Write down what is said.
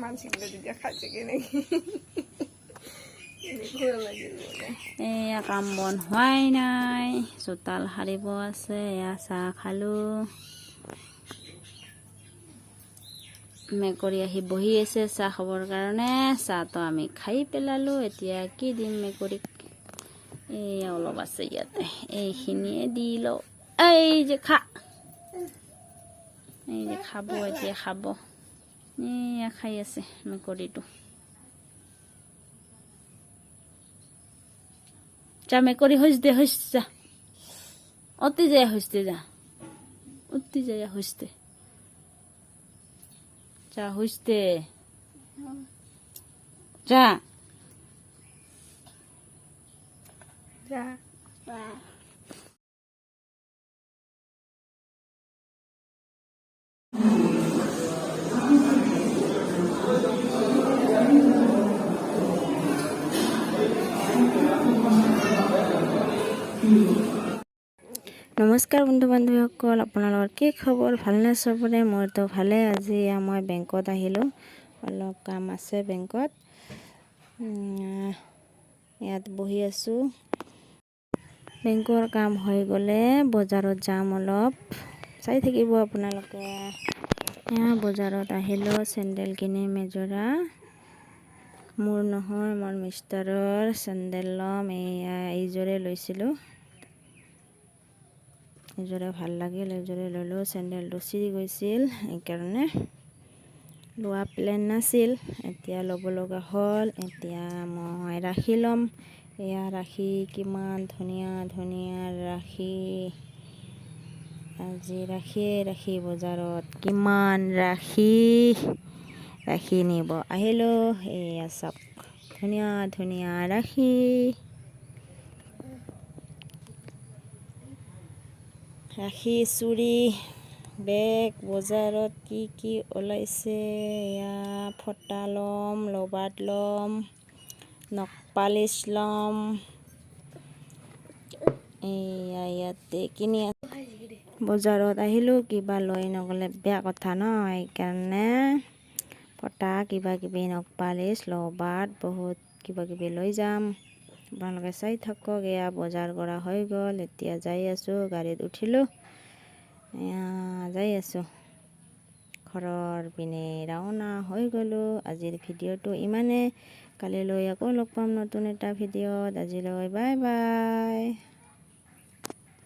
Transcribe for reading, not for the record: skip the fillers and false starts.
মানচিকলে তেতিয়া খাইছেগে নেকি এয়া কাম বন হোৱাই নাই, চোতাল সাৰিব আছে। এয়া চাহ খালোঁ, মেকুৰী আহি বহি আছে চাহ খাবৰ কাৰণে। চাহটো আমি খাই পেলালোঁ। এতিয়া কি দিম মেকুৰীক? এয়া অলপ আছে ইয়াতে, এইখিনিয়ে দি লওঁ। এই যে খা, এই যে খাব, এতিয়া খাব। এয়া খাই আছে মেকুৰীটো। যা মেকুৰী, হৈছ দে, হৈছ যা, অতি যায়, হৈছ দে, যা, অতি যায়, হৈছ দে, যা, হৈছ দে, যা, যা। নমস্কাৰ বন্ধু বান্ধৱীসকল, আপোনালোকৰ কি খবৰ? ভালনে চবৰে? মোৰতো ভালে। আজি মই বেংকত আহিলোঁ, অলপ কাম আছে বেংকত। ইয়াত বহি আছোঁ। বেংকৰ কাম হৈ গ'লে বজাৰত যাম, অলপ চাই থাকিব আপোনালোকে। বজাৰত আহিলোঁ, চেণ্ডেল কিনিম এযোৰা। মোৰ নহয়, মোৰ মিষ্টাৰৰ চেণ্ডেল ল'ম। এইযোৰে লৈছিলোঁ, এইযোৰে ভাল লাগিল, এইযোৰে ল'লোঁ। চেণ্ডেলটো চিৰি গৈছিল, সেইকাৰণে লোৱা প্লেন নাছিল, এতিয়া ল'ব লগা হ'ল। এতিয়া মই ৰাখি ল'ম। এয়া ৰাখি, কিমান ধুনীয়া ধুনীয়া ৰাখি। আজি ৰাখি বজাৰত কিমান ৰাখি নিব আহিলোঁ। এয়া চাওক, ধুনীয়া ধুনীয়া ৰাখি। ৰাখি, চুৰি, বেগ, বজাৰত কি কি ওলাইছে। এয়া ফটা ল'ম, লবাৰ্ড ল'ম, নখ পালিচ ল'ম। এয়া ইয়াতে কিনি বজাৰত আহিলোঁ, কিবা লৈ নগ'লে বেয়া কথা ন, সেইকাৰণে ফটা কিবা কিবি নখ পালিচ, লবাৰ্ড, বহুত কিবা কিবি লৈ যাম। আপোনালোকে চাই থাকক। এয়া বজাৰ কৰা হৈ গ'ল, এতিয়া যাই আছোঁ, গাড়ীত উঠিলোঁ, যাই আছোঁ ঘৰৰ পিনে, ৰাওনা হৈ গ'লোঁ। আজিৰ ভিডিঅ'টো ইমানে, কালিলৈ আকৌ লগ পাম নতুন এটা ভিডিঅ'ত। আজিলৈ বাই বাই।